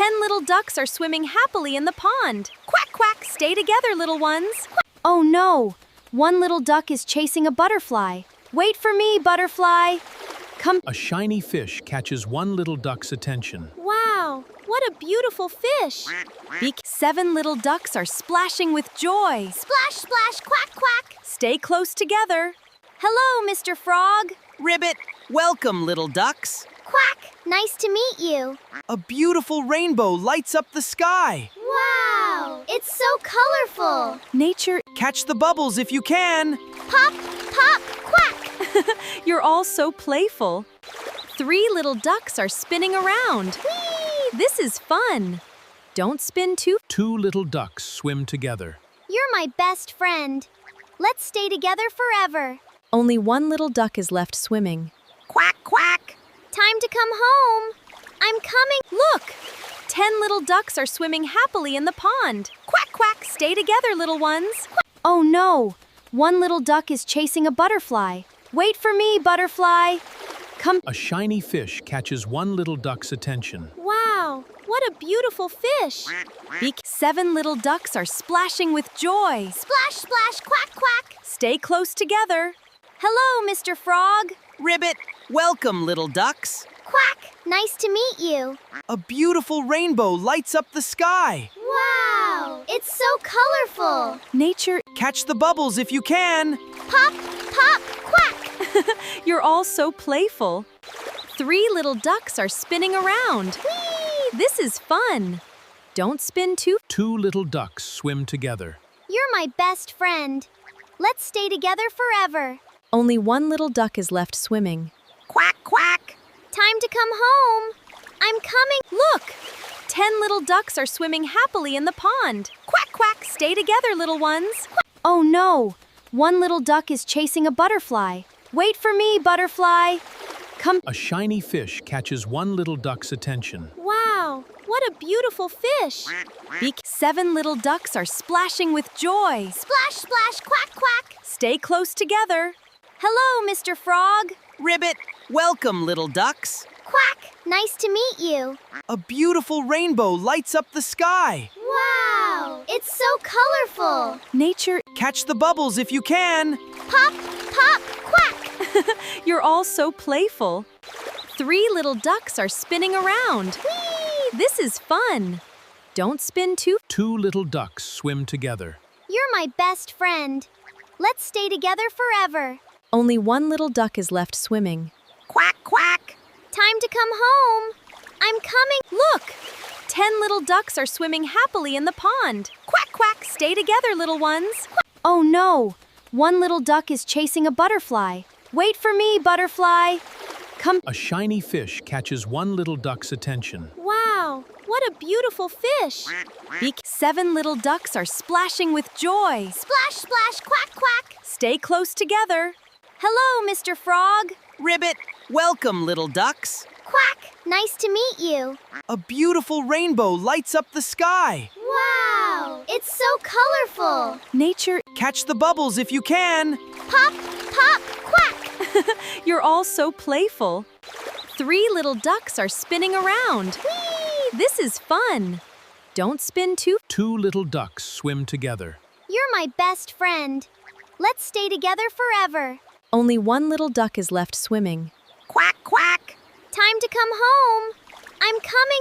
10 little ducks are swimming happily in the pond. Quack, quack, stay together, little ones. Oh no, one little duck is chasing a butterfly. Wait for me, butterfly. Come. A shiny fish catches one little duck's attention. Wow, what a beautiful fish. 7 little ducks are splashing with joy. Splash, splash, quack, quack. Stay close together. Hello, Mr. Frog. Ribbit, welcome, little ducks. Quack! Nice to meet you. A beautiful rainbow lights up the sky. Wow! It's so colorful. Nature, Catch the bubbles if you can. Pop, pop, quack! you're all so playful. 3 little ducks are spinning around. Whee! This is fun. Don't spin too. 2 little ducks swim together. You're my best friend. Let's stay together forever. Only 1 little duck is left swimming. Quack, quack! Time to come home. I'm coming. Look! 10 little ducks are swimming happily in the pond. Quack, quack, stay together, little ones. Oh no! 1 little duck is chasing a butterfly. Wait for me, butterfly. Come. A shiny fish catches one little duck's attention. Wow, what a beautiful fish. 7 little ducks are splashing with joy. Splash, splash, quack, quack! Stay close together. Hello, Mr. Frog. Ribbit, welcome, little ducks. Quack! Nice to meet you. A beautiful rainbow lights up the sky. Wow! It's so colorful. Nature, Catch the bubbles if you can. Pop, pop, quack! you're all so playful. 3 little ducks are spinning around. Whee! This is fun. Don't spin too. 2 little ducks swim together. You're my best friend. Let's stay together forever. Only 1 little duck is left swimming. Quack, quack! Time to come home. I'm coming. Look! 10 little ducks are swimming happily in the pond. Quack, quack, stay together, little ones. Oh no! 1 little duck is chasing a butterfly. Wait for me, butterfly. Come. A shiny fish catches one little duck's attention. Wow, what a beautiful fish. 7 little ducks are splashing with joy. Splash, splash, quack, quack! Stay close together. Hello, Mr. Frog. Ribbit, welcome, little ducks. Quack! Nice to meet you. A beautiful rainbow lights up the sky. Wow! It's so colorful. Nature, Catch the bubbles if you can. Pop, pop, quack! you're all so playful. 3 little ducks are spinning around. Whee! This is fun. Don't spin too. 2 little ducks swim together. You're my best friend. Let's stay together forever. Only 1 little duck is left swimming. Quack, quack! Time to come home. I'm coming. Look! 10 little ducks are swimming happily in the pond. Quack, quack, stay together, little ones. Oh no! 1 little duck is chasing a butterfly. Wait for me, butterfly. Come. A shiny fish catches one little duck's attention. Wow, what a beautiful fish. 7 little ducks are splashing with joy. Splash, splash, quack, quack! Stay close together. Hello, Mr. Frog. Ribbit, welcome, little ducks. Quack! Nice to meet you. A beautiful rainbow lights up the sky. Wow! It's so colorful. Nature, Catch the bubbles if you can. Pop, pop, quack! you're all so playful. 3 little ducks are spinning around. Whee! This is fun. Don't spin too. 2 little ducks swim together. You're my best friend. Let's stay together forever. Only 1 little duck is left swimming. Quack, quack! Time to come home. I'm coming.